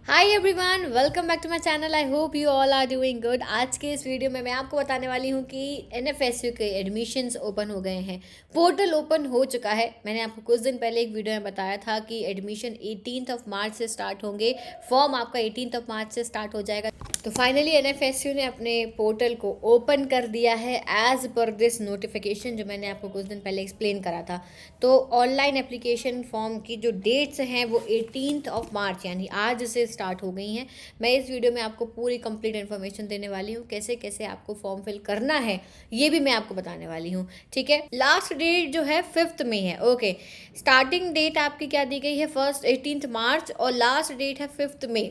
Hi everyone, welcome back to my channel. I hope you all are doing good. आज के इस video में मैं आपको बताने वाली हूँ कि एनएफएसयू के एडमिशन्स ओपन हो गए हैं। पोर्टल ओपन हो चुका है। मैंने आपको कुछ दिन पहले एक वीडियो में बताया था कि एडमिशन 18 मार्च से स्टार्ट होंगे। फॉर्म आपका 18 मार्च से स्टार्ट हो जाएगा। तो फाइनली एनएफएसयू ने अपने पोर्टल को ओपन कर दिया है एज पर दिस नोटिफिकेशन, जो मैंने आपको कुछ दिन पहले एक्सप्लेन करा था। तो ऑनलाइन एप्लीकेशन फॉर्म की जो डेट्स हैं वो 18 मार्च यानी आज से स्टार्ट हो गई हैं। मैं इस वीडियो में आपको पूरी कंप्लीट इन्फॉर्मेशन देने वाली हूँ, कैसे कैसे आपको फॉर्म फिल करना है ये भी मैं आपको बताने वाली हूँ। ठीक है, लास्ट डेट जो है 5 मई है। ओके, स्टार्टिंग डेट आपकी क्या दी गई है, फर्स्ट 18 मार्च और लास्ट डेट है 5 मई,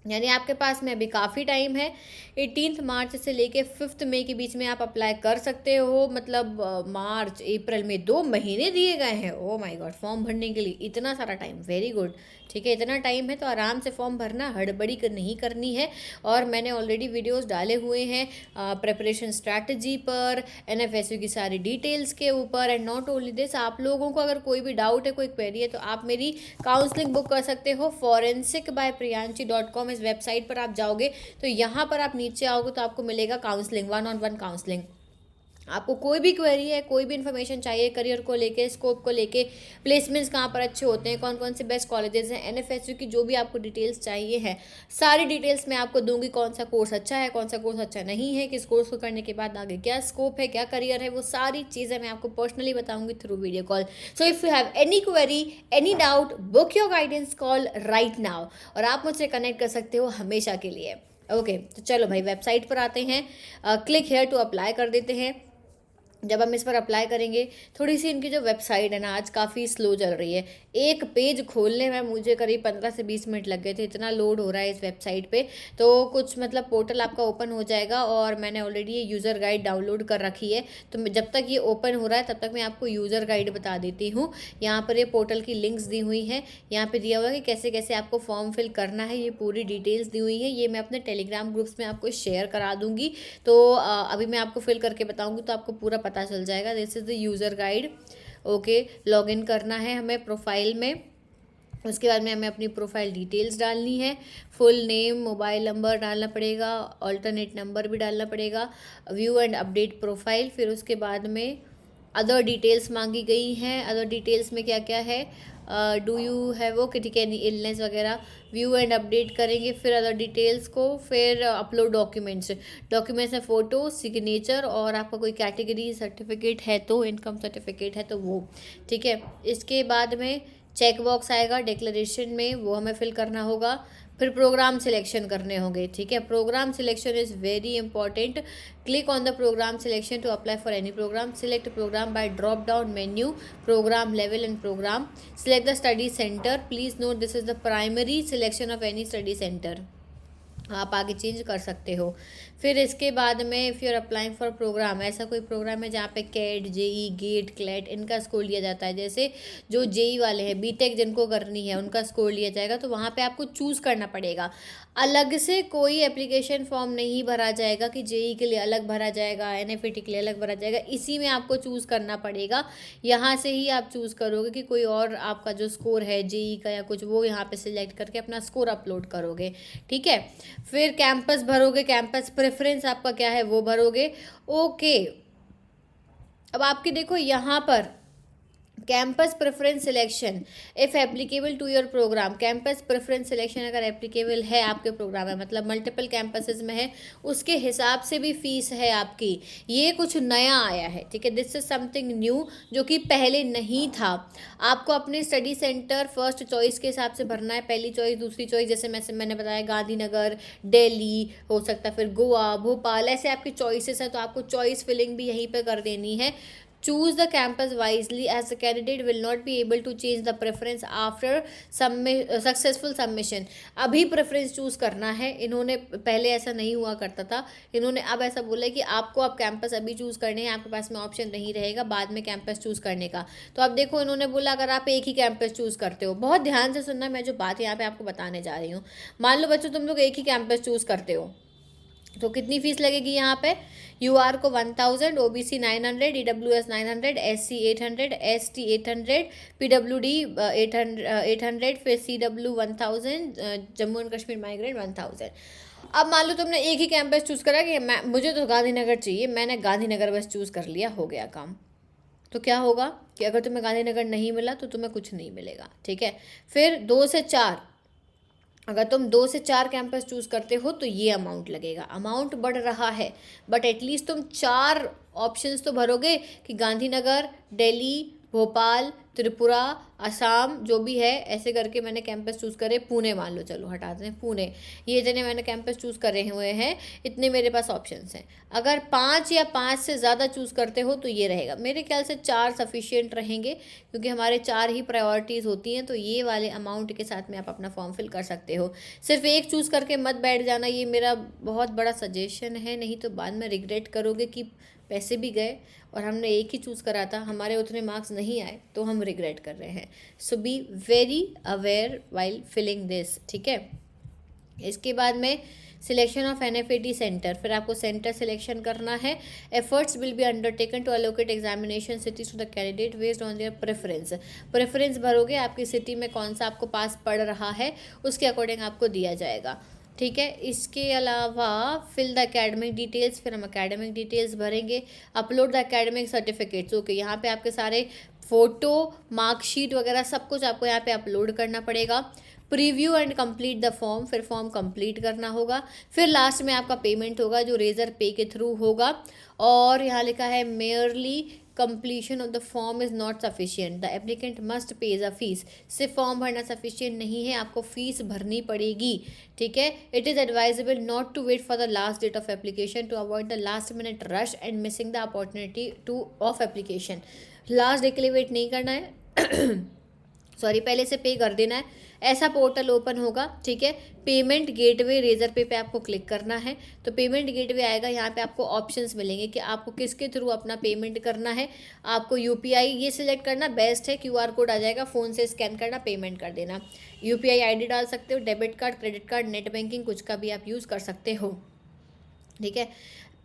यानी आपके पास में अभी काफ़ी टाइम है। 18 मार्च से लेके 5 मई के बीच में आप अप्लाई कर सकते हो। मतलब मार्च अप्रैल में 2 महीने दिए गए हैं। ओ माय गॉड, फॉर्म भरने के लिए इतना सारा टाइम, वेरी गुड। ठीक है, इतना टाइम है तो आराम से फॉर्म भरना, हड़बड़ी नहीं करनी है। और मैंने ऑलरेडी वीडियोस डाले हुए हैं प्रिपरेशन स्ट्रैटेजी पर, एनएफएसयू की सारी डिटेल्स के ऊपर। एंड नॉट ओनली दिस, आप लोगों को अगर कोई भी डाउट है, कोई क्वेरी है, तो आप मेरी काउंसलिंग बुक कर सकते हो forensic.priyanshi.com। इस वेबसाइट पर आप जाओगे तो यहाँ पर आप नीचे आओगे तो आपको मिलेगा काउंसलिंग, 1-on-1 काउंसलिंग। आपको कोई भी क्वेरी है, कोई भी इन्फॉर्मेशन चाहिए करियर को लेके, स्कोप को लेके, प्लेसमेंट्स कहाँ पर अच्छे होते हैं, कौन कौन से बेस्ट कॉलेजेस हैं, एनएफएसयू की जो भी आपको डिटेल्स चाहिए है, सारी डिटेल्स मैं आपको दूंगी। कौन सा कोर्स अच्छा है, कौन सा कोर्स अच्छा नहीं है, किस कोर्स को करने के बाद आगे क्या स्कोप है, क्या करियर है, वो सारी चीज़ें मैं आपको पर्सनली बताऊंगी through video call. So if you have any query, any doubt, book your guidance call right now और आप मुझसे कनेक्ट कर सकते हो हमेशा के लिए। ओके, तो चलो भाई वेबसाइट पर आते हैं, क्लिक हेयर टू अप्लाई कर देते हैं। जब हम इस पर अप्लाई करेंगे, थोड़ी सी इनकी जो वेबसाइट है ना आज काफ़ी स्लो चल रही है। एक पेज खोलने में मुझे करीब 15 से 20 मिनट लग गए थे, इतना लोड हो रहा है इस वेबसाइट पे। तो कुछ मतलब पोर्टल आपका ओपन हो जाएगा और मैंने ऑलरेडी ये यूज़र गाइड डाउनलोड कर रखी है। तो जब तक ये ओपन हो रहा है तब तक मैं आपको यूज़र गाइड बता देती हूँ। यहाँ पर ये पोर्टल की लिंक्स दी हुई हैं, यहाँ पर दिया हुआ है कि कैसे कैसे आपको फॉर्म फिल करना है, ये पूरी डिटेल्स दी हुई है। ये मैं अपने टेलीग्राम ग्रुप्स में आपको शेयर करा दूँगी। तो अभी मैं आपको फिल करके बताऊँगी तो आपको पूरा पता चल जाएगा। This is the user guide. Okay, login करना है हमें प्रोफाइल में। उसके बाद में हमें अपनी प्रोफाइल डिटेल्स डालनी है, फुल नेम, मोबाइल नंबर डालना पड़ेगा, अल्टरनेट नंबर भी डालना पड़ेगा, व्यू एंड अपडेट प्रोफाइल। फिर उसके बाद में अदर डिटेल्स मांगी गई हैं। अदर डिटेल्स में क्या क्या है, डू यू हैव, ओके ठीक है, इलनेस वगैरह, व्यू एंड अपडेट करेंगे। फिर अदर डिटेल्स को, फिर अपलोड डॉक्यूमेंट्स। डॉक्यूमेंट्स में फ़ोटो, सिग्नेचर और आपका कोई कैटेगरी सर्टिफिकेट है तो, इनकम सर्टिफिकेट है तो वो। ठीक है, इसके बाद में चेक बॉक्स आएगा डिक्लेरेशन में, वो हमें फिल करना होगा। फिर प्रोग्राम सिलेक्शन करने होंगे। ठीक है, programme selection is very important. Click on the programme selection to apply for any programme. Select programme by drop down menu, programme level and programme. Select the study centre. Please note this is the primary selection of any study centre. आप आगे change कर सकते हो। फिर इसके बाद में if you are applying for programme, ऐसा कोई प्रोग्राम है जहाँ पे कैट, जेई, गेट, क्लेट इनका स्कोर लिया जाता है, जैसे जो जेई वाले हैं, बीटेक जिनको करनी है उनका स्कोर लिया जाएगा, तो वहाँ पे आपको चूज़ करना पड़ेगा। अलग से कोई एप्लीकेशन फॉर्म नहीं भरा जाएगा कि जेई के लिए अलग भरा जाएगा, एनएफईटी के लिए अलग भरा जाएगा। इसी में आपको चूज़ करना पड़ेगा। यहाँ से ही आप चूज़ करोगे कि कोई और आपका जो स्कोर है जेई का या कुछ, वो यहाँ पे सिलेक्ट करके अपना स्कोर अपलोड करोगे। ठीक है, फिर कैंपस भरोगे, कैंपस प्रेफरेंस आपका क्या है वो भरोगे। ओके, अब आपके देखो यहाँ पर campus preference selection if applicable to your programme. Campus preference selection अगर एप्लीकेबल है आपके प्रोग्राम में, मतलब मल्टीपल कैंपसेस में है, उसके हिसाब से भी फीस है आपकी। ये कुछ नया आया है। ठीक है, दिस इज समथिंग न्यू जो कि पहले नहीं था। आपको अपने स्टडी सेंटर फर्स्ट चॉइस के हिसाब से भरना है, पहली चॉइस, दूसरी चॉइस, जैसे मैंने बताया गांधीनगर, दिल्ली हो सकता है, फिर गोवा, भोपाल, ऐसे आपकी चॉइसेस है। तो आपको चॉइस फिलिंग भी यहीं पर कर देनी है। Choose the campus wisely as the candidate will not be able to change the preference after successful submission। अभी प्रेफरेंस चूज़ करना है इन्होंने, पहले ऐसा नहीं हुआ करता था। इन्होंने अब ऐसा बोला है कि आपको अब कैंपस अभी चूज़ करने हैं, आपके पास में ऑप्शन नहीं रहेगा बाद में कैंपस चूज़ करने का। तो अब देखो इन्होंने बोला अगर आप एक ही कैंपस चूज़ करते हो, बहुत ध्यान से सुनना, मैं जो बात यहाँ पे आपको बताने जा रही हूँ। मान लो बच्चों तुम लोग एक ही कैंपस चूज़ करते हो, तो कितनी फीस लगेगी यहाँ पे? यूआर को 1000, OBC 900, EWS 900, SC 800, ST 800, PWD 800, फिर CW 1000, Jammu and Kashmir migrant 1000। अब मान लो तुमने एक ही कैंपस चूज़ करा कि मुझे तो गांधीनगर चाहिए, मैंने गांधीनगर बस चूज़ कर लिया, हो गया काम। तो क्या होगा कि अगर तुम्हें गांधीनगर नहीं मिला तो तुम्हें कुछ नहीं मिलेगा, ठीक है। फिर 2 से 4, अगर तुम 2 से 4 कैंपस चूज़ करते हो तो ये अमाउंट लगेगा। अमाउंट बढ़ रहा है बट एटलीस्ट तुम 4 ऑप्शंस तो भरोगे कि गांधीनगर, दिल्ली, भोपाल, त्रिपुरा, असम, जो भी है, ऐसे करके मैंने कैंपस चूज़ करे। पुणे मान लो, चलो हटा दें पुणे, ये इतने मैंने कैंपस चूज़ करे हुए हैं, इतने मेरे पास ऑप्शंस हैं। अगर 5 या 5 से ज़्यादा चूज़ करते हो तो ये रहेगा। मेरे ख्याल से 4 सफिशिएंट रहेंगे क्योंकि हमारे 4 ही प्रायोरिटीज़ होती हैं। तो ये वाले अमाउंट के साथ में आप अपना फॉर्म फिल कर सकते हो। सिर्फ एक चूज़ करके मत बैठ जाना, ये मेरा बहुत बड़ा सजेशन है, नहीं तो बाद में रिग्रेट करोगे कि पैसे भी गए और हमने एक ही चूज़ करा था, हमारे उतने मार्क्स नहीं आए, तो हम रिग्रेट कर रहे हैं। So be very aware while filling this, ठीक है। इसके बाद में सिलेक्शन ऑफ एनएफएटी सेंटर, फिर आपको सेंटर सिलेक्शन करना है। Efforts will be undertaken to allocate examination cities to the candidate based on their preference भरोगे, आपकी सिटी में कौन सा आपको पास पड़ रहा है उसके अकॉर्डिंग आपको दिया जाएगा, ठीक है। इसके अलावा फिल द एकेडमिक डिटेल्स, फिर हम एकेडमिक डिटेल्स भरेंगे। Upload the academic certificates, okay, यहाँ पे आपके सारे फ़ोटो, मार्कशीट वगैरह सब कुछ आपको यहाँ पे अपलोड करना पड़ेगा। Preview and complete the form, फिर फॉर्म कंप्लीट करना होगा। फिर लास्ट में आपका पेमेंट होगा जो रेजर पे के थ्रू होगा। और यहाँ लिखा है merely completion of the form is not sufficient, the applicant must pays a fee. सिर्फ फॉर्म भरना सफिशिएंट नहीं है, आपको फीस भरनी पड़ेगी, ठीक है। It is advisable not to wait for the last date of application to avoid the last minute rush and missing the opportunity to of application. Last day के लिए वेट नहीं करना है सॉरी, पहले से पे कर देना है। ऐसा पोर्टल ओपन होगा, ठीक है। पेमेंट गेटवे रेजर पे आपको क्लिक करना है, तो पेमेंट गेटवे आएगा। यहाँ पे आपको ऑप्शंस मिलेंगे कि आपको किसके थ्रू अपना पेमेंट करना है। आपको यूपीआई ये सिलेक्ट करना बेस्ट है, क्यूआर कोड आ जाएगा, फ़ोन से स्कैन करना, पेमेंट कर देना। यूपीआई आईडी डाल सकते हो, debit card, credit card, net banking, कुछ का भी आप यूज़ कर सकते हो, ठीक है।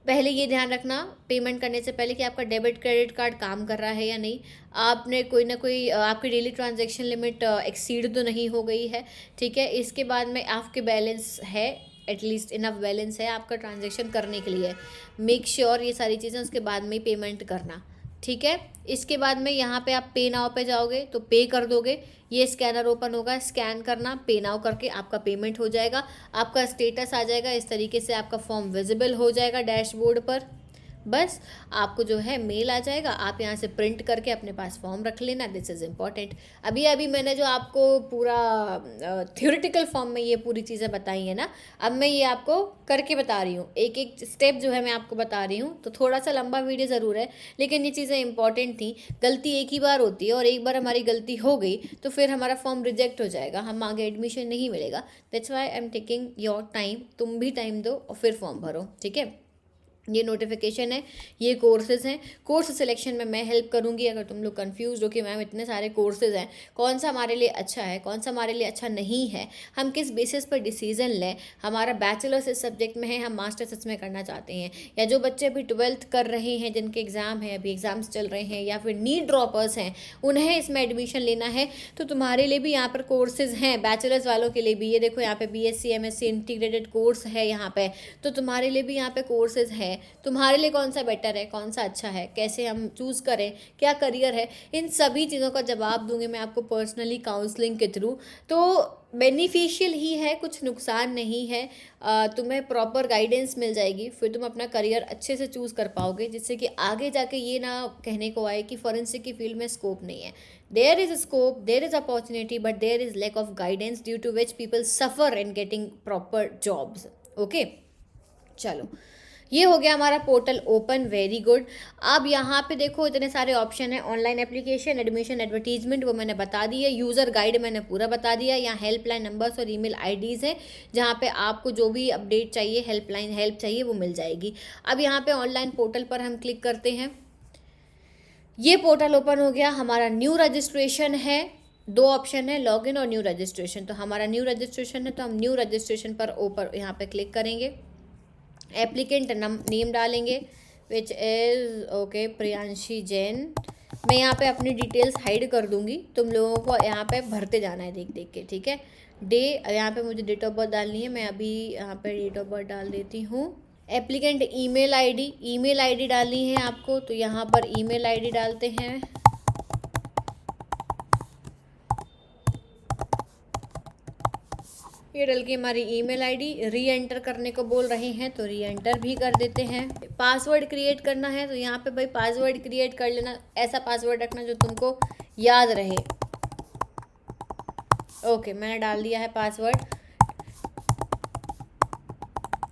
पहले ये ध्यान रखना पेमेंट करने से पहले कि आपका डेबिट क्रेडिट कार्ड काम कर रहा है या नहीं, आपने कोई ना कोई आपकी डेली ट्रांजैक्शन लिमिट एक्सीड तो नहीं हो गई है, ठीक है। इसके बाद में आपके बैलेंस है, एटलीस्ट इनफ बैलेंस है आपका ट्रांजैक्शन करने के लिए। मेक श्योर ये सारी चीज़ें उसके बाद में ही पेमेंट करना, ठीक है। इसके बाद में यहाँ पे आप पे नाउ पे जाओगे तो पे कर दोगे, ये स्कैनर ओपन होगा, स्कैन करना, पे नाउ करके आपका पेमेंट हो जाएगा, आपका स्टेटस आ जाएगा। इस तरीके से आपका फॉर्म विजिबल हो जाएगा डैशबोर्ड पर। बस आपको जो है मेल आ जाएगा, आप यहाँ से प्रिंट करके अपने पास फॉर्म रख लेना। This is important. अभी मैंने जो आपको पूरा थ्योरेटिकल फॉर्म में ये पूरी चीज़ें बताई हैं ना, अब मैं ये आपको करके बता रही हूँ, एक एक स्टेप जो है मैं आपको बता रही हूँ। तो थोड़ा सा लंबा वीडियो ज़रूर है, लेकिन ये चीज़ें इंपॉर्टेंट थी। गलती एक ही बार होती है और एक बार हमारी गलती हो गई तो फिर हमारा फॉर्म रिजेक्ट हो जाएगा, हम आगे एडमिशन नहीं मिलेगा। That's why I am taking your time, तुम भी टाइम दो और फिर फॉर्म भरो, ठीक है। ये नोटिफिकेशन है, ये कोर्सेज़ हैं। कोर्स सिलेक्शन में मैं हेल्प करूंगी। अगर तुम लोग कंफ्यूज हो कि मैम इतने सारे कोर्सेज़ हैं, कौन सा हमारे लिए अच्छा है, कौन सा हमारे लिए अच्छा नहीं है, हम किस बेसिस पर डिसीजन लें, हमारा बैचलर्स इस सब्जेक्ट में है, हम मास्टर्स इसमें करना चाहते हैं, या जो बच्चे अभी 12th कर रहे हैं जिनके एग्ज़ाम है, अभी एग्ज़ाम्स चल रहे हैं, या फिर नीट ड्रॉपर्स हैं, उन्हें इसमें एडमिशन लेना है, तो तुम्हारे लिए भी यहाँ पर कोर्सेज़ हैं। बैचलर्स वालों के लिए भी, ये देखो यहाँ पे BSc MSc इंटीग्रेटेड कोर्स है यहाँ पे, तो तुम्हारे लिए भी यहाँ पे कोर्सेज़ हैं। तुम्हारे लिए कौन सा बेटर है, कौन सा अच्छा है, कैसे हम चूज़ करें, क्या करियर है, इन सभी चीज़ों का जवाब दूंगी मैं आपको पर्सनली काउंसलिंग के थ्रू। तो बेनिफिशियल ही है, कुछ नुकसान नहीं है। तुम्हें प्रॉपर गाइडेंस मिल जाएगी, फिर तुम अपना करियर अच्छे से चूज़ कर पाओगे, जिससे कि आगे जाके ये ना कहने को आए कि फॉरेंसिक की फील्ड में स्कोप नहीं है। There is scope, there is opportunity, but there is lack of guidance due to which people suffer in getting proper jobs. Okay, चलो ये हो गया हमारा पोर्टल ओपन, वेरी गुड। अब यहाँ पे देखो इतने सारे ऑप्शन है, ऑनलाइन एप्लीकेशन, एडमिशन, एडवर्टीजमेंट, वो मैंने बता दी है। यूज़र गाइड मैंने पूरा बता दिया। यहाँ हेल्पलाइन नंबर्स और ईमेल आईडीज़ है, जहाँ पे आपको जो भी अपडेट चाहिए, हेल्प चाहिए, वो मिल जाएगी। अब यहाँ पे ऑनलाइन पोर्टल पर हम क्लिक करते हैं, ये पोर्टल ओपन हो गया। हमारा न्यू रजिस्ट्रेशन है, 2 ऑप्शन है, लॉगिन और न्यू रजिस्ट्रेशन। तो हमारा न्यू रजिस्ट्रेशन है, तो हम न्यू रजिस्ट्रेशन पर ऊपर यहाँ पे क्लिक करेंगे। एप्लीकेंट नेम डालेंगे which is okay Priyanshi Jain. मैं यहाँ पे अपनी डिटेल्स हाइड कर दूँगी, तुम लोगों को यहाँ पे भरते जाना है देख देख के, ठीक है। डे यहाँ पे मुझे डेट ऑफ बर्थ डालनी है, मैं अभी यहाँ पे डेट ऑफ बर्थ डाल देती हूँ। एप्लीकेंट ईमेल आईडी डालनी है आपको, तो यहाँ पर ईमेल आईडी डालते हैं। ये डल के हमारी ईमेल आईडी री एंटर करने को बोल रहे हैं, तो री एंटर भी कर देते हैं। पासवर्ड क्रिएट करना है, तो यहाँ पे भाई पासवर्ड क्रिएट कर लेना, ऐसा पासवर्ड रखना जो तुमको याद रहे। ओके, मैंने डाल दिया है पासवर्ड।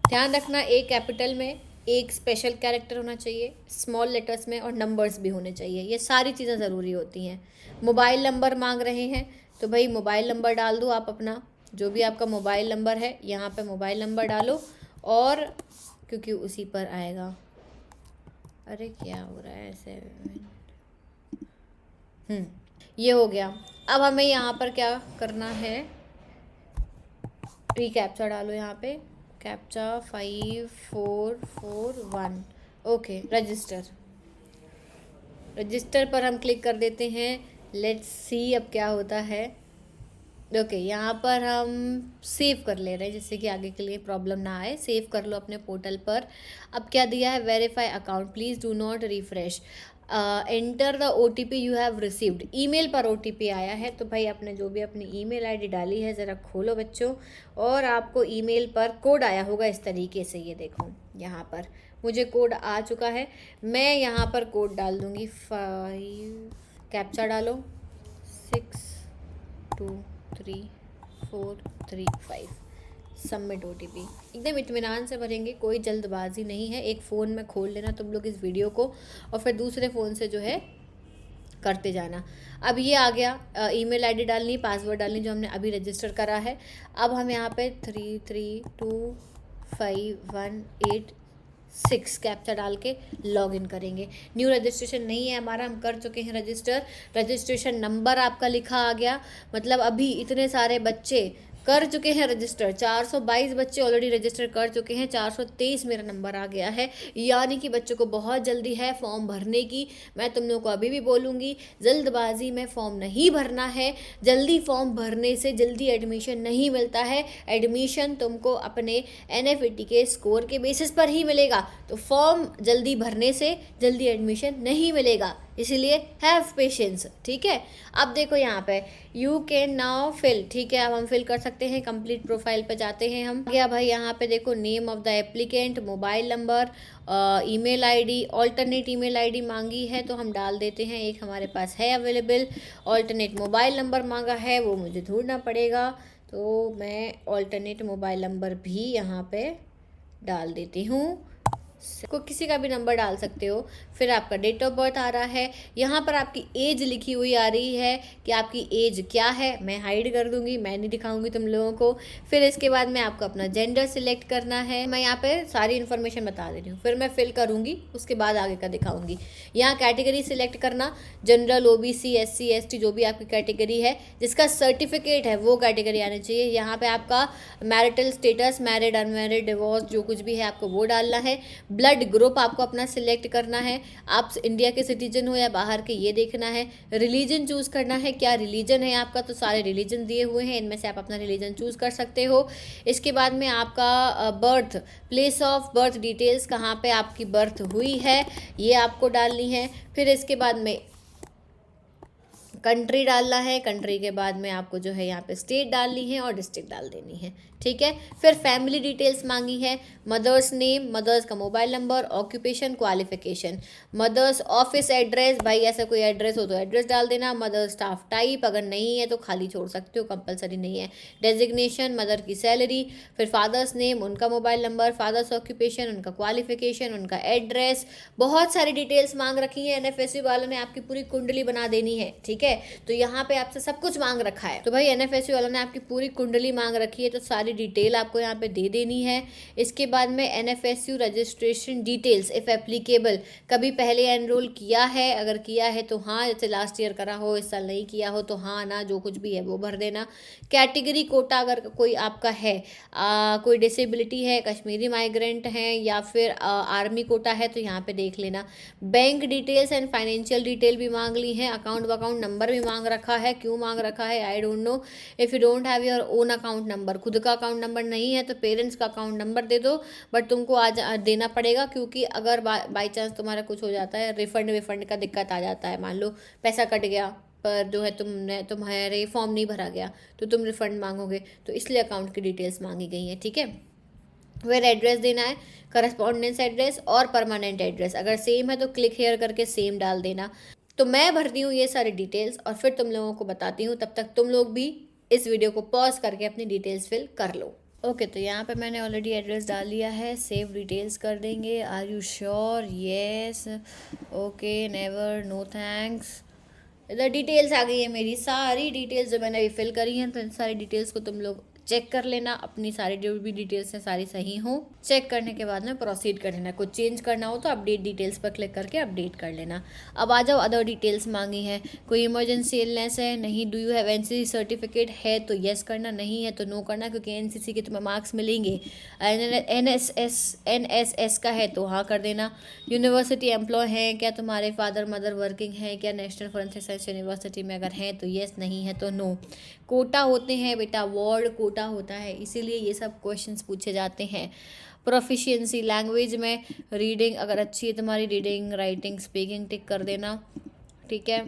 ध्यान रखना एक कैपिटल में, एक स्पेशल कैरेक्टर होना चाहिए, स्मॉल लेटर्स में, और नंबर्स भी होने चाहिए, ये सारी चीज़ें ज़रूरी होती हैं। मोबाइल नंबर मांग रहे हैं, तो भाई मोबाइल नंबर डाल दो आप अपना, जो भी आपका मोबाइल नंबर है यहाँ पे मोबाइल नंबर डालो, और क्योंकि उसी पर आएगा। अरे क्या हो रहा है ऐसे। ये हो गया। अब हमें यहाँ पर क्या करना है, कैप्चा डालो यहाँ पे, कैप्चा 5441। ओके, रजिस्टर पर हम क्लिक कर देते हैं। लेट्स सी अब क्या होता है। ओके, यहाँ पर हम सेव कर ले रहे हैं जिससे कि आगे के लिए प्रॉब्लम ना आए। सेव कर लो अपने पोर्टल पर। अब क्या दिया है, verify account, please do not refresh, enter the OTP you have received. Email पर OTP आया है, तो भाई आपने जो भी अपनी ईमेल आईडी डाली है ज़रा खोलो बच्चों, और आपको ईमेल पर कोड आया होगा इस तरीके से। ये देखो यहाँ पर मुझे कोड आ चुका है, मैं यहाँ पर कोड डाल दूँगी 5, कैप्चा डालो 623435, सबमिट OTP। एकदम इत्मीनान से भरेंगे, कोई जल्दबाजी नहीं है। एक फ़ोन में खोल लेना तुम लोग इस वीडियो को, और फिर दूसरे फ़ोन से जो है करते जाना। अब ये आ गया, ईमेल आईडी डालनी, पासवर्ड डालनी जो हमने अभी रजिस्टर करा है। अब हम यहाँ पे 332518 कैप्चा डाल के लॉगिन करेंगे। न्यू रजिस्ट्रेशन नहीं है हमारा, हम कर चुके हैं रजिस्टर। रजिस्ट्रेशन नंबर आपका लिखा आ गया, मतलब अभी इतने सारे बच्चे कर चुके हैं रजिस्टर, 422 बच्चे ऑलरेडी रजिस्टर कर चुके हैं, 423 मेरा नंबर आ गया है। यानी कि बच्चों को बहुत जल्दी है फॉर्म भरने की। मैं तुम लोगों को अभी भी बोलूँगी, जल्दबाजी में फॉर्म नहीं भरना है। जल्दी फॉर्म भरने से जल्दी एडमिशन नहीं मिलता है। एडमिशन तुमको अपने NFET के स्कोर के बेसिस पर ही मिलेगा, तो फॉर्म जल्दी भरने से जल्दी एडमिशन नहीं मिलेगा, इसीलिए हैव पेशेंस, ठीक है। अब देखो यहाँ पे यू कैन नाउ फिल, ठीक है, अब हम फिल कर सकते हैं। कंप्लीट प्रोफाइल पे जाते हैं हम। गया भाई यहाँ पे देखो, name of the applicant, mobile number, email ID, alternate email ID मांगी है तो हम डाल देते हैं, एक हमारे पास है अवेलेबल। ऑल्टरनेट मोबाइल नंबर मांगा है, वो मुझे ढूंढना पड़ेगा, तो मैं ऑल्टरनेट मोबाइल नंबर भी यहाँ पे डाल देती हूँ। को किसी का भी नंबर डाल सकते हो। फिर आपका डेट ऑफ बर्थ आ रहा है, यहाँ पर आपकी एज लिखी हुई आ रही है कि आपकी एज क्या है, मैं हाइड कर दूंगी, मैं नहीं दिखाऊंगी तुम लोगों को। फिर इसके बाद में आपको अपना जेंडर सिलेक्ट करना है, मैं यहाँ पे सारी इन्फॉर्मेशन बता दे रही हूँ, फिर मैं फिल करूँगी उसके बाद आगे का दिखाऊंगी। यहाँ कैटेगरी सिलेक्ट करना, जनरल, OBC, SC ST जो भी आपकी कैटेगरी है, जिसका सर्टिफिकेट है वो कैटेगरी आनी चाहिए। यहाँ पे आपका marital status, married, unmarried, divorce, जो कुछ भी है आपको वो डालना है। ब्लड ग्रुप आपको अपना सिलेक्ट करना है, आप इंडिया के सिटीजन हो या बाहर के, ये देखना है। रिलीजन चूज़ करना है, क्या रिलीजन है आपका, तो सारे रिलीजन दिए हुए हैं, इनमें से आप अपना रिलीजन चूज़ कर सकते हो। इसके बाद में आपका birth place of birth details, कहाँ पे आपकी बर्थ हुई है ये आपको डालनी है। फिर इसके बाद में कंट्री डालना है, कंट्री के बाद में आपको जो है यहाँ पे स्टेट डालनी है और डिस्ट्रिक्ट डाल देनी है, ठीक है। फिर फैमिली डिटेल्स मांगी है, मदर्स नेम, मदर्स का mobile number, occupation, qualification, mother's office address, भाई ऐसा कोई एड्रेस हो तो एड्रेस डाल देना। मदर स्टाफ टाइप, अगर नहीं है तो खाली छोड़ सकते हो, कंपलसरी नहीं है। डेजिग्नेशन, मदर की सैलरी। फिर फादर्स नेम, उनका मोबाइल नंबर, फादर्स ऑक्यूपेशन, उनका क्वालिफिकेशन, उनका एड्रेस, बहुत सारी डिटेल्स मांग रखी है। NFSC वालों ने आपकी पूरी कुंडली बना देनी है, ठीक है। है। तो यहाँ पे आपसे सब कुछ मांग रखा है। तो भाई एनएफएसयू वालों ने आपकी पूरी कुंडली मांग रखी है, तो सारी डिटेल आपको यहाँ पे दे देनी है। इसके बाद में NFSU registration details if applicable, कभी पहले एनरोल किया है, अगर किया है तो हाँ, जैसे लास्ट ईयर करा हो, इस साल नहीं किया हो तो हाँ ना, जो कुछ भी है वो भर देना। कैटेगरी कोटा अगर कोई आपका है, कोई डिसेबिलिटी है, कश्मीरी माइग्रेंट हैं, या फिर आर्मी कोटा है, तो यहाँ पे देख लेना। Bank details and financial detail भी मांग ली है, अकाउंट नंबर भी मांग रखा है। क्यों मांग रखा है I don't know. If you don't have your own account number, खुद का अकाउंट नंबर नहीं है तो पेरेंट्स का अकाउंट नंबर दे दो, बट तुमको आज देना पड़ेगा, क्योंकि अगर बाई चांस तुम्हारा कुछ हो जाता है, रिफंड का दिक्कत आ जाता है, मान लो पैसा कट गया पर जो है तुम्हारे फॉर्म नहीं भरा गया तो तुम रिफंड मांगोगे, तो इसलिए अकाउंट की डिटेल्स मांगी गई हैं, ठीक है। वेयर एड्रेस देना है, करस्पॉन्डेंस एड्रेस और परमानेंट एड्रेस, अगर सेम है तो क्लिक हेयर करके सेम डाल देना। तो मैं भरती हूँ ये सारी डिटेल्स और फिर तुम लोगों को बताती हूँ, तब तक तुम लोग भी इस वीडियो को पॉज करके अपनी डिटेल्स फिल कर लो। ओके, तो यहाँ पे मैंने ऑलरेडी एड्रेस डाल लिया है, सेव डिटेल्स कर देंगे। Are you sure? Yes, okay, never, no thanks. इधर डिटेल्स आ गई है, मेरी सारी डिटेल्स जो मैंने अभी फिल करी हैं, तो इन सारी डिटेल्स को तुम लोग चेक कर लेना, अपनी सारी जो भी डिटेल्स हैं सारी सही हो। चेक करने के बाद में प्रोसीड कर लेना। कुछ चेंज करना हो तो अपडेट डिटेल्स पर क्लिक करके अपडेट कर लेना। अब आ जाओ, अदर डिटेल्स मांगी है। कोई इमरजेंसी इलनेस है? नहीं। Do you have NCC certificate? है तो येस करना, नहीं है तो नो करना, क्योंकि एनसीसी के तुम्हें मार्क्स मिलेंगे। एनएसएस का है तो हाँ कर देना। यूनिवर्सिटी एम्प्लॉय है क्या तुम्हारे फादर मदर वर्किंग है क्या नेशनल फॉरेंसिक साइंस यूनिवर्सिटी में? अगर हैं तो येस, नहीं है तो नो। कोटा होते हैं बेटा, वार्ड कोटा होता है, इसीलिए ये सब क्वेश्चंस पूछे जाते हैं। प्रोफिशिएंसी लैंग्वेज में रीडिंग अगर अच्छी है तुम्हारी, रीडिंग राइटिंग स्पीकिंग टिक कर देना, ठीक है।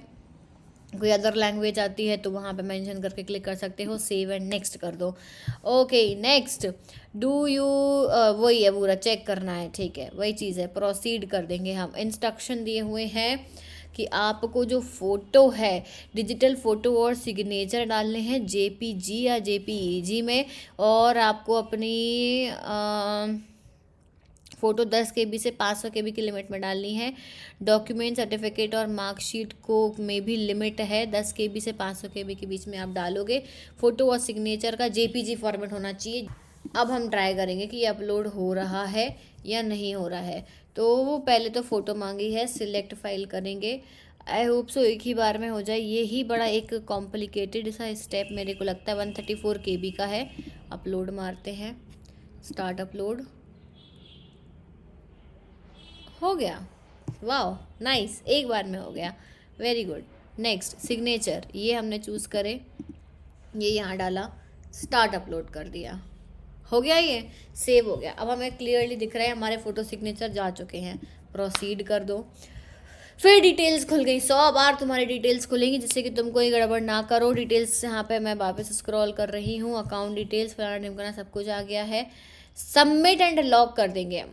कोई अदर लैंग्वेज आती है तो वहाँ पे मेंशन करके क्लिक कर सकते हो, सेव एंड नेक्स्ट कर दो। Okay, next. डू यू वही है, पूरा चेक करना है, ठीक है, वही चीज़ है। प्रोसीड कर देंगे हम। इंस्ट्रक्शन दिए हुए हैं कि आपको जो फ़ोटो है, डिजिटल फ़ोटो और सिग्नेचर डालने हैं जेपीजी या जेपीईजी में, और आपको अपनी फ़ोटो 10 KB से 500 KB की लिमिट में डालनी है। डॉक्यूमेंट सर्टिफिकेट और मार्कशीट को में भी लिमिट है, 10 KB से 500 KB के बीच में आप डालोगे। फ़ोटो और सिग्नेचर का जेपीजी फॉर्मेट होना चाहिए। अब हम ट्राई करेंगे कि ये अपलोड हो रहा है या नहीं हो रहा है। तो वो पहले तो फ़ोटो मांगी है, सिलेक्ट फाइल करेंगे। आई होप सो एक ही बार में हो जाए। ये ही बड़ा एक कॉम्प्लिकेटेड सा स्टेप मेरे को लगता है। 134 KB का है। अपलोड मारते हैं, स्टार्ट अपलोड। हो गया, वाह नाइस, एक बार में हो गया, वेरी गुड। नेक्स्ट, सिग्नेचर, ये हमने चूज़ करे, ये यहाँ डाला, स्टार्ट अपलोड कर दिया, हो गया, ये सेव हो गया। अब हमें क्लियरली दिख रहा है हमारे फ़ोटो सिग्नेचर जा चुके हैं। प्रोसीड कर दो। फिर डिटेल्स खुल गई, 100 बार तुम्हारी डिटेल्स खुलेंगी जिससे कि तुम कोई गड़बड़ ना करो। डिटेल्स यहाँ पे मैं वापस स्क्रॉल कर रही हूँ, अकाउंट डिटेल्स फलाना ढिमकाना सब कुछ आ गया है। सबमिट एंड लॉक कर देंगे हम।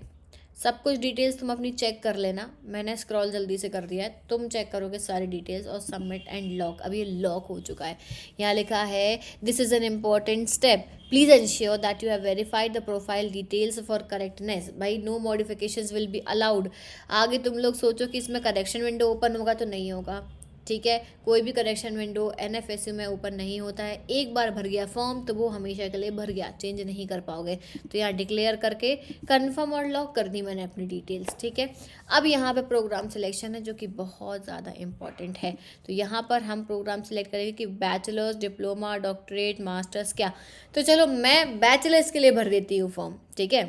सब कुछ डिटेल्स तुम अपनी चेक कर लेना, मैंने स्क्रॉल जल्दी से कर दिया है, तुम चेक करोगे सारी डिटेल्स। और सबमिट एंड लॉक, अब ये लॉक हो चुका है। यहाँ लिखा है this is an important step, please ensure that you have verified the profile details for correctness. भाई no modifications will be allowed. आगे तुम लोग सोचो कि इसमें करेक्शन विंडो ओपन होगा, तो नहीं होगा, ठीक है। कोई भी करेक्शन विंडो एनएफएसयू में ओपन नहीं होता है। एक बार भर गया फॉर्म तो वो हमेशा के लिए भर गया, चेंज नहीं कर पाओगे। तो यहाँ डिक्लेयर करके कन्फर्म और लॉक कर दी मैंने अपनी डिटेल्स, ठीक है। अब यहाँ पे प्रोग्राम सिलेक्शन है जो कि बहुत ज़्यादा इंपॉर्टेंट है। तो यहाँ पर हम प्रोग्राम सिलेक्ट करेंगे कि बैचलर्स, डिप्लोमा, डॉक्टरेट, मास्टर्स क्या। तो चलो मैं बैचलर्स के लिए भर देती हूँ फॉर्म, ठीक है।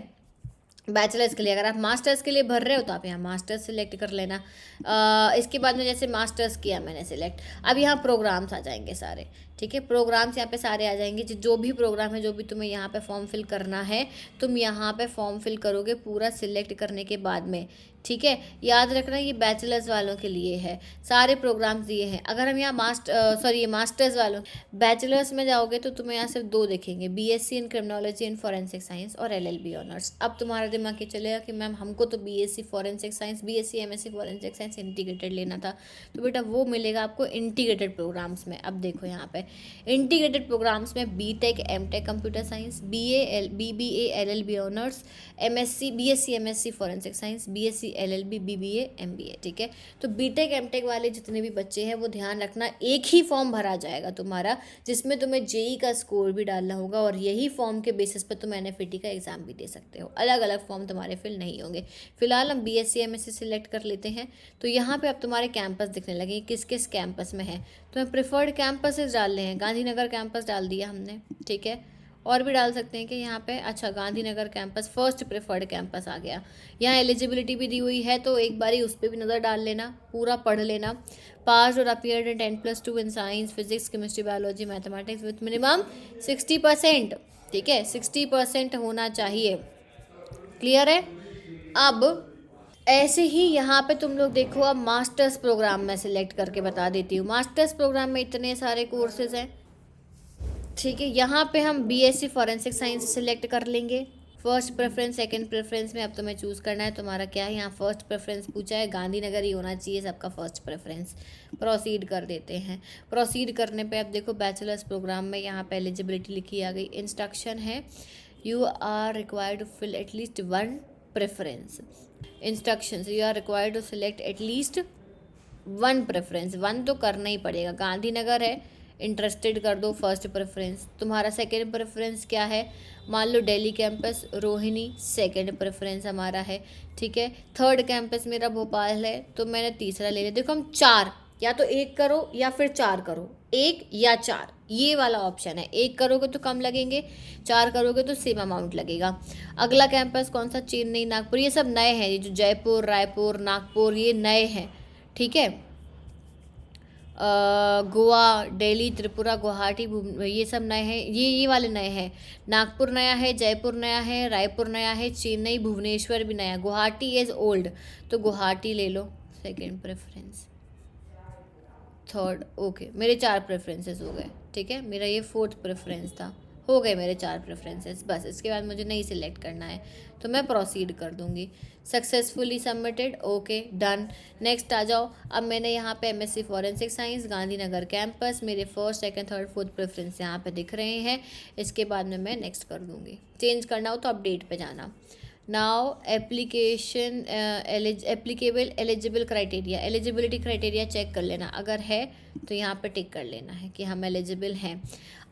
बैचलर्स के लिए, अगर आप मास्टर्स के लिए भर रहे हो तो आप यहाँ मास्टर्स सिलेक्ट कर लेना। इसके बाद में जैसे मास्टर्स किया मैंने सिलेक्ट, अब यहाँ प्रोग्राम्स आ जाएंगे सारे, ठीक है। प्रोग्राम्स यहाँ पे सारे आ जाएंगे, जो भी प्रोग्राम है, जो भी तुम्हें यहाँ पे फॉर्म फिल करना है, तुम यहाँ पे फॉर्म फिल करोगे पूरा सिलेक्ट करने के बाद में, ठीक है। याद रखना ये बैचलर्स वालों के लिए है, सारे प्रोग्राम्स दिए हैं। अगर हम यहाँ मास्टर्स वालों, बैचलर्स में जाओगे तो तुम्हें यहाँ सिर्फ 2 दिखेंगे, BSc in criminology and forensic science और LLB ऑनर्स। अब तुम्हारा दिमाग ये चलेगा कि मैम हमको तो BSc forensic science, BSc MSc forensic science integrated लेना था, तो बेटा वो मिलेगा आपको इंटीग्रेटेड प्रोग्राम्स में। अब देखो यहाँ पे इंटीग्रेटेड प्रोग्राम्स में BTech, MTech computer science, BBA, LLB honours, MSc, BSc, MSc forensic science, BSc, LLB, BBA, MBA, ठीक है। तो बीटेक एमटेक वाले जितने भी बच्चे हैं वो ध्यान रखना, एक ही फॉर्म भरा जाएगा तुम्हारा, जिसमें तुम्हें जेई का स्कोर भी डालना होगा और यही फॉर्म के बेसिस पर तुम एनएफईटी का एग्जाम भी दे सकते हो। अलग अलग फॉर्म तुम्हारे फिल नहीं होंगे। फिलहाल हम बीएससी एमएससी सिलेक्ट कर लेते हैं। तो यहाँ पे अब तुम्हारे कैंपस दिखने लगे, किस किस कैंपस में है। तुम्हें प्रिफर्ड कैंपसेस डालने हैं, गांधीनगर कैंपस डाल दिया हमने, ठीक है। और भी डाल सकते हैं कि यहाँ पे, अच्छा Gandhinagar campus first preferred campus आ गया। यहाँ एलिजिबिलिटी भी दी हुई है, तो एक बारी उस पर भी नज़र डाल लेना, पूरा पढ़ लेना। पास और appeared in 10+2 in science, physics, chemistry, biology, mathematics with minimum 60%, ठीक है, 60% होना चाहिए। क्लियर है। अब ऐसे ही यहाँ पे तुम लोग देखो, अब मास्टर्स प्रोग्राम में सिलेक्ट करके बता देती हूँ। मास्टर्स प्रोग्राम में इतने सारे कोर्सेज हैं, ठीक है। यहाँ पे हम बीएससी फॉरेंसिक साइंस सिलेक्ट कर लेंगे। फर्स्ट प्रेफरेंस, सेकंड प्रेफरेंस में अब तुम्हें चूज़ करना है तुम्हारा क्या है। यहाँ फर्स्ट प्रेफरेंस पूछा है, गांधीनगर ही होना चाहिए सबका फर्स्ट प्रेफरेंस। प्रोसीड कर देते हैं। प्रोसीड करने पे अब देखो बैचलर्स प्रोग्राम में यहाँ पे एलिजिबिलिटी लिखी आ गई। इंस्ट्रक्शन है, you are required to fill at least 1 preference. Instructions, you are required to select at least 1 preference. 1 तो करना ही पड़ेगा। गांधीनगर है, इंटरेस्टेड कर दो फर्स्ट प्रेफरेंस। तुम्हारा सेकंड प्रेफरेंस क्या है, मान लो Delhi campus, Rohini second preference हमारा है, ठीक है। थर्ड कैंपस मेरा भोपाल है, तो मैंने तीसरा ले लिया। देखो हम 4, या तो 1 करो या फिर 4 करो, 1 या 4, ये वाला ऑप्शन है। 1 करोगे तो कम लगेंगे, 4 करोगे तो सेम अमाउंट लगेगा। अगला कैंपस कौन सा, चेन्नई, नागपुर, ये सब नए हैं। ये जो जयपुर, रायपुर, नागपुर, ये नए हैं, ठीक है। गोवा, दिल्ली, त्रिपुरा, गुवाहाटी, ये सब नए हैं। ये वाले नए हैं। नागपुर नया है, जयपुर नया है, रायपुर नया है, चेन्नई, भुवनेश्वर भी नया। गुवाहाटी इज़ ओल्ड, तो गुवाहाटी ले लो सेकंड प्रेफरेंस। थर्ड, ओके, मेरे 4 प्रेफरेंसेस हो गए, ठीक है। मेरा ये 4th प्रेफरेंस था, हो गए मेरे 4 प्रेफरेंसेस। बस इसके बाद मुझे नहीं सिलेक्ट करना है, तो मैं प्रोसीड कर दूंगी। Successfully submitted, okay, done. Next आ जाओ। अब मैंने यहाँ पे MSc forensic science, Gandhinagar campus, मेरे first, second, third, fourth preference यहाँ पे दिख रहे हैं। इसके बाद में मैं नेक्स्ट कर दूंगी। चेंज करना हो तो अपडेट पे जाना। Now application applicable eligible criteria, eligibility criteria check कर लेना, अगर है तो यहाँ पे टिक कर लेना है कि हम एलिजिबल हैं।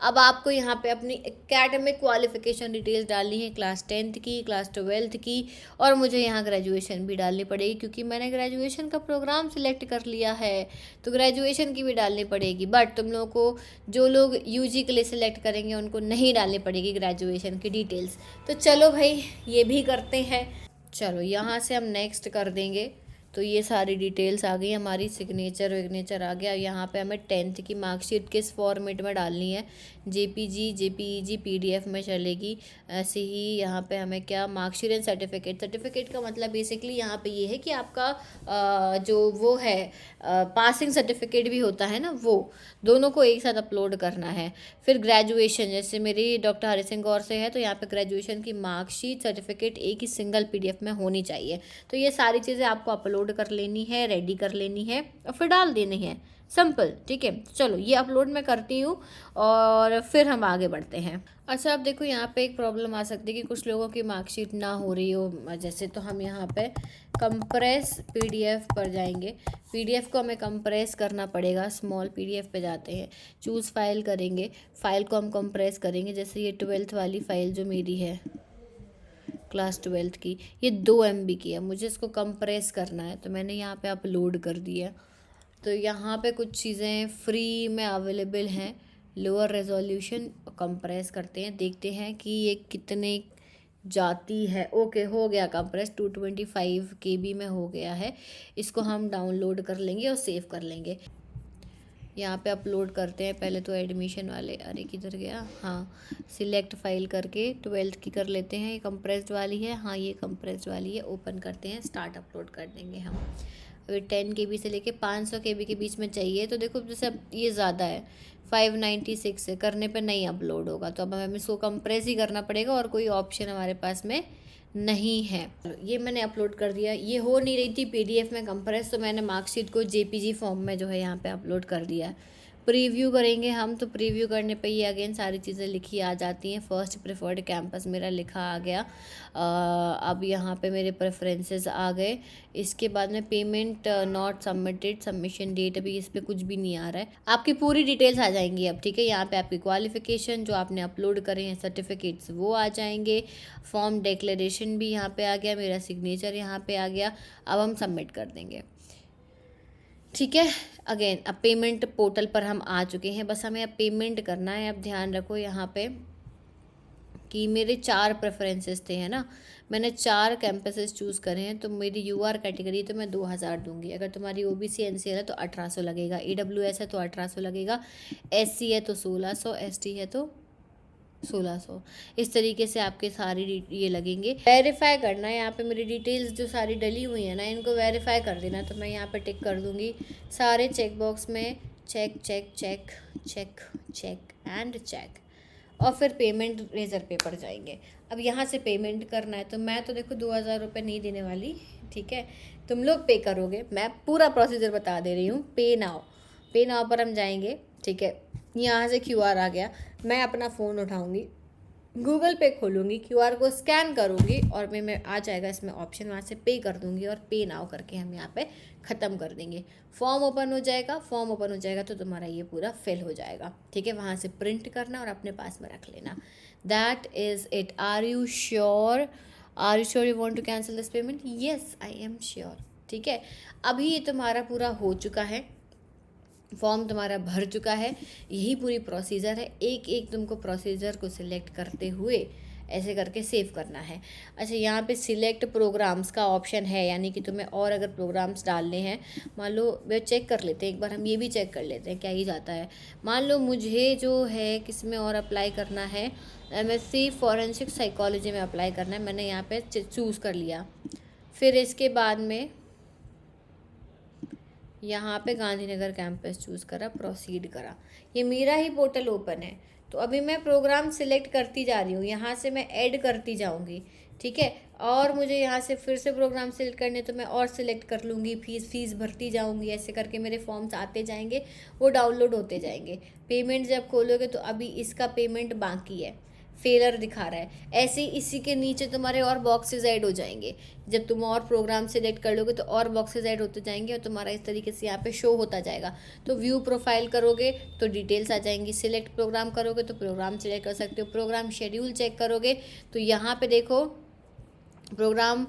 अब आपको यहाँ पे अपनी एकेडमिक क्वालिफिकेशन डिटेल्स डालनी है, क्लास 10th की, क्लास 12th की, और मुझे यहाँ ग्रेजुएशन भी डालनी पड़ेगी क्योंकि मैंने ग्रेजुएशन का प्रोग्राम सिलेक्ट कर लिया है, तो ग्रेजुएशन की भी डालनी पड़ेगी। बट तुम लोगों को, जो लोग यूजी के लिए सिलेक्ट करेंगे, उनको नहीं डालनी पड़ेगी ग्रेजुएशन की डिटेल्स। तो चलो भाई, ये भी करते हैं। चलो यहाँ से हम नेक्स्ट कर देंगे। तो ये सारी डिटेल्स आ गई हमारी, सिग्नेचर विग्नेचर आ गया। यहाँ पे हमें 10th की मार्कशीट किस फॉर्मेट में डालनी है, जेपीजी, जेपीईजी, पीडीएफ में चलेगी। ऐसे ही यहाँ पे हमें क्या, मार्कशीट एंड सर्टिफिकेट। सर्टिफिकेट का मतलब बेसिकली यहाँ पे ये है कि आपका जो वो है पासिंग सर्टिफिकेट भी होता है ना, वो दोनों को एक साथ अपलोड करना है। फिर ग्रेजुएशन, जैसे मेरी डॉक्टर हरि सिंह गौर से है, तो यहाँ पे ग्रेजुएशन की मार्कशीट, सर्टिफिकेट एक ही सिंगल पीडीएफ में होनी चाहिए। तो ये सारी चीज़ें आपको अपलोड कर लेनी है, रेडी कर लेनी है और फिर डाल देनी है, सिंपल, ठीक है। चलो ये अपलोड मैं करती हूँ और फिर हम आगे बढ़ते हैं। अच्छा, अब देखो यहाँ पे एक प्रॉब्लम आ सकती है कि कुछ लोगों की मार्कशीट ना हो रही हो जैसे, तो हम यहाँ पे कंप्रेस पीडीएफ पर जाएंगे। पीडीएफ को हमें कंप्रेस करना पड़ेगा, स्मॉल पीडीएफ पे जाते हैं, चूज़ फाइल करेंगे, फाइल को हम कंप्रेस करेंगे। जैसे ये 12th वाली फाइल जो मेरी है, क्लास 12th की, ये 2 MB की है, मुझे इसको कंप्रेस करना है, तो मैंने यहाँ पे अपलोड कर दिया। तो यहाँ पे कुछ चीज़ें फ्री में अवेलेबल हैं, लोअर रेजोल्यूशन, कंप्रेस करते हैं, देखते हैं कि ये कितने जाती है। ओके, हो गया कंप्रेस, 225 KB में हो गया है। इसको हम डाउनलोड कर लेंगे और सेव कर लेंगे। यहाँ पे अपलोड करते हैं पहले तो एडमिशन वाले, अरे किधर गया, हाँ, सिलेक्ट फाइल करके 12th की कर लेते हैं। ये कंप्रेस्ड वाली है, हाँ ये कंप्रेस्ड वाली है। ओपन करते हैं, स्टार्ट अपलोड कर देंगे हम। अभी 10 KB से लेके 500 KB के बीच में चाहिए। तो देखो जैसे अब ये ज़्यादा है, 596 है, करने पे नहीं अपलोड होगा, तो अब हमें इसको कंप्रेस ही करना पड़ेगा और कोई ऑप्शन हमारे पास में नहीं है। ये मैंने अपलोड कर दिया। ये हो नहीं रही थी पीडीएफ में कंप्रेस, तो मैंने मार्कशीट को जेपीजी फॉर्म में जो है यहाँ पे अपलोड कर दिया। प्रीव्यू करेंगे हम, तो प्रीव्यू करने पे ये अगेन सारी चीज़ें लिखी आ जाती हैं। फर्स्ट प्रेफर्ड कैंपस मेरा लिखा आ गया। अब यहाँ पे मेरे प्रेफरेंसेस आ गए। इसके बाद में payment not submitted, submission date, अभी इस पर कुछ भी नहीं आ रहा है। आपकी पूरी डिटेल्स आ जाएंगी अब, ठीक है। यहाँ पे आपकी क्वालिफिकेशन जो आपने अपलोड करे हैं सर्टिफिकेट्स वो आ जाएंगे। फॉर्म डिक्लेरेशन भी यहाँ पे आ गया, मेरा सिग्नेचर यहाँ पे आ गया। अब हम सबमिट कर देंगे, ठीक है। अगेन अब पेमेंट पोर्टल पर हम आ चुके हैं, बस हमें अब पेमेंट करना है। अब ध्यान रखो यहाँ पे कि मेरे 4 प्रेफरेंसेस थे, है ना। मैंने 4 कैंपसेस चूज़ करे हैं। तो मेरी यूआर कैटेगरी तो मैं 2000 दूंगी। अगर तुम्हारी ओबीसी एनसीएल है तो 1800 लगेगा, ईडब्ल्यूएस है तो 1800 लगेगा, एससी है तो 1600, एसटी है तो 1600। इस तरीके से आपके सारी ये लगेंगे। वेरीफाई करना है यहाँ पे मेरी डिटेल्स जो सारी डली हुई है ना, इनको वेरीफाई कर देना। तो मैं यहाँ पे टिक कर दूँगी सारे चेक बॉक्स में, check check check check check and check, और फिर पेमेंट रेजर पे पर जाएंगे। अब यहाँ से पेमेंट करना है, तो मैं तो देखो 2000 रुपये नहीं देने वाली, ठीक है। तुम लोग पे करोगे, मैं पूरा प्रोसीजर बता दे रही हूँ। पे नाउ पर हम जाएंगे, ठीक है। यहाँ से क्यूआर आ गया, मैं अपना फ़ोन उठाऊँगी, गूगल पे खोलूँगी, क्यूआर को स्कैन करूँगी और मैं आ जाएगा इसमें ऑप्शन, वहाँ से पे कर दूँगी और पे नाउ करके हम यहाँ पे ख़त्म कर देंगे। फॉर्म ओपन हो जाएगा, तो तुम्हारा ये पूरा फिल हो जाएगा, ठीक है। वहाँ से प्रिंट करना और अपने पास में रख लेना। That is it. Are you sure you want to cancel this payment? Yes I am sure, ठीक है। अभी ये तुम्हारा पूरा हो चुका है, फॉर्म तुम्हारा भर चुका है। यही पूरी प्रोसीजर है। एक एक तुमको प्रोसीजर को सिलेक्ट करते हुए ऐसे करके सेव करना है। अच्छा, यहाँ पे सिलेक्ट प्रोग्राम्स का ऑप्शन है, यानी कि तुम्हें और अगर प्रोग्राम्स डालने हैं, मान लो वे चेक कर लेते हैं एक बार, हम ये भी चेक कर लेते हैं क्या ही जाता है। मान लो मुझे जो है किस में और अप्लाई करना है, MSc फॉरेंसिक साइकोलॉजी में अप्लाई करना है। मैंने यहाँ पे चूज़ कर लिया। फिर इसके बाद में यहाँ पे गांधीनगर कैंपस चूज़ करा, प्रोसीड करा। ये मेरा ही पोर्टल ओपन है। तो अभी मैं प्रोग्राम सिलेक्ट करती जा रही हूँ, यहाँ से मैं ऐड करती जाऊँगी, ठीक है। और मुझे यहाँ से फिर से प्रोग्राम सिलेक्ट करने, तो मैं और सिलेक्ट कर लूँगी, फीस भरती जाऊँगी। ऐसे करके मेरे फॉर्म्स आते जाएंगे, वो डाउनलोड होते जाएंगे। पेमेंट जब खोलोगे तो अभी इसका पेमेंट बाकी है, फेलर दिखा रहा है। ऐसे ही इसी के नीचे तुम्हारे और बॉक्सेस ऐड हो जाएंगे। जब तुम और प्रोग्राम सिलेक्ट कर लोगे तो और बॉक्सेस ऐड होते जाएंगे और तुम्हारा इस तरीके से यहाँ पे शो होता जाएगा। तो व्यू प्रोफाइल करोगे तो डिटेल्स आ जाएंगी, सिलेक्ट प्रोग्राम करोगे तो प्रोग्राम सिलेक्ट कर सकते हो, प्रोग्राम शेड्यूल चेक करोगे तो यहाँ पे देखो प्रोग्राम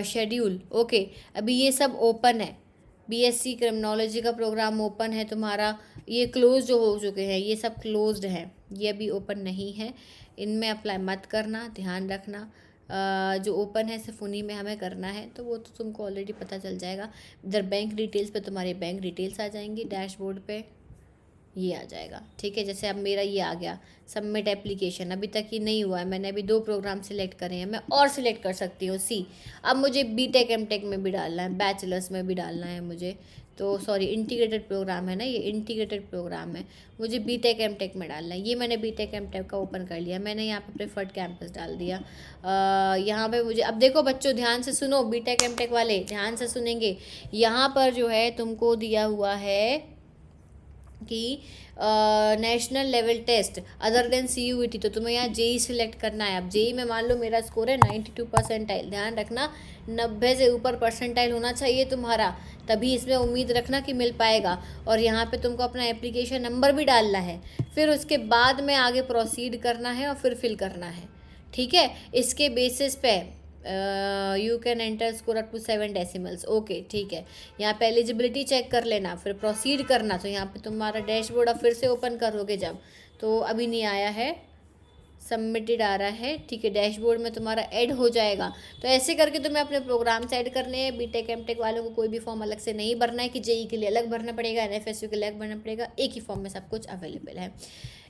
शेड्यूल, ओके। अभी ये सब ओपन है। बीएससी क्रिमिनोलॉजी का प्रोग्राम ओपन है तुम्हारा। ये क्लोज जो हो चुके हैं, ये सब क्लोज्ड हैं, ये अभी ओपन नहीं है। इनमें अप्लाई मत करना, ध्यान रखना। जो ओपन है सिर्फ उन्हीं में हमें करना है, तो वो तो तुमको ऑलरेडी पता चल जाएगा। इधर बैंक डिटेल्स पे तुम्हारे बैंक डिटेल्स आ जाएंगी, डैशबोर्ड पे ये आ जाएगा, ठीक है। जैसे अब मेरा ये आ गया सबमिट एप्लीकेशन, अभी तक ये नहीं हुआ है। मैंने अभी 2 प्रोग्राम सिलेक्ट करे हैं, मैं और सिलेक्ट कर सकती हूँ। अब मुझे बीटेक एमटेक में भी डालना है, बैचलर्स में भी डालना है मुझे, तो सॉरी इंटीग्रेटेड प्रोग्राम है ना, ये इंटीग्रेटेड प्रोग्राम है, मुझे बीटेक एमटेक में डालना है। ये मैंने बीटेक एमटेक का ओपन कर लिया, मैंने यहाँ पे प्रेफर्ड कैंपस डाल दिया। यहाँ पे मुझे अब देखो बच्चों ध्यान से सुनो, बीटेक एमटेक वाले ध्यान से सुनेंगे। यहाँ पर जो है तुमको दिया हुआ है कि national level test other than CUET, तो तुम्हें यहाँ जेई सिलेक्ट करना है। अब जेई में मान लो मेरा स्कोर है 92 परसेंटाइल, ध्यान रखना 90 से ऊपर परसेंटाइल होना चाहिए तुम्हारा, तभी इसमें उम्मीद रखना कि मिल पाएगा। और यहाँ पे तुमको अपना एप्लीकेशन नंबर भी डालना है, फिर उसके बाद में आगे प्रोसीड करना है और फिर फिल करना है, ठीक है। इसके बेसिस पे you can enter score up to 7 decimals, okay, ठीक है। यहाँ पे एलिजिबिलिटी चेक कर लेना, फिर प्रोसीड करना। तो यहाँ पे तुम्हारा डैशबोर्ड अब फिर से ओपन करोगे जब, तो अभी नहीं आया है, सबमिटेड आ रहा है, ठीक है। डैशबोर्ड में तुम्हारा ऐड हो जाएगा। तो ऐसे करके तुम्हें अपने प्रोग्राम्स ऐड करने हैं। बीटेक एमटेक वालों को कोई भी फॉर्म अलग से नहीं भरना है कि जेई के लिए अलग भरना पड़ेगा, NFSU के लिए अलग भरना पड़ेगा, एक ही फॉर्म में सब कुछ अवेलेबल है।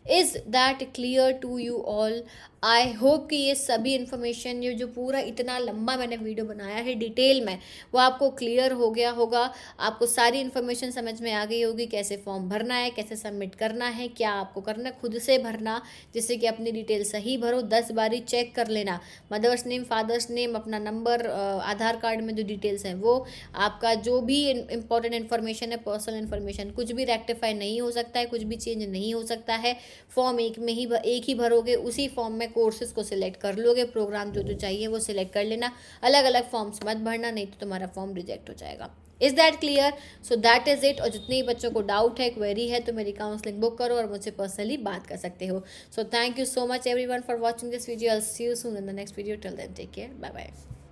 Is that clear to you all? I hope कि ये सभी इन्फॉर्मेशन, ये जो पूरा इतना लंबा मैंने वीडियो बनाया है डिटेल में, वो आपको क्लियर हो गया होगा। आपको सारी इन्फॉर्मेशन समझ में आ गई होगी, कैसे फॉर्म भरना है, कैसे सबमिट करना है, क्या आपको करना, खुद से भरना, जिससे कि अपनी डिटेल सही भरो, 10 बारी चेक कर लेना, मदर्स नेम, फादर्स नेम, अपना नंबर, आधार कार्ड में जो डिटेल्स हैं वो, आपका जो भी इंपॉर्टेंट इन्फॉर्मेशन है, पर्सनल इन्फॉर्मेशन, कुछ भी रेक्टिफाई नहीं हो सकता है, कुछ भी चेंज नहीं हो सकता है। फॉर्म एक ही भरोगे, उसी फॉर्म में कोर्सेज को सिलेक्ट कर लोगे, प्रोग्राम जो जो चाहिए वो सिलेक्ट कर लेना, अलग अलग फॉर्म्स मत भरना, नहीं तो तुम्हारा फॉर्म रिजेक्ट हो जाएगा। Is that clear? So that is it. और जितने ही बच्चों को डाउट है, क्वेरी है, तो मेरी काउंसलिंग बुक करो और मुझसे पर्सनली बात कर सकते हो। So thank you so much everyone for watching this video. I will see you soon in the next video. Till then take care, bye bye.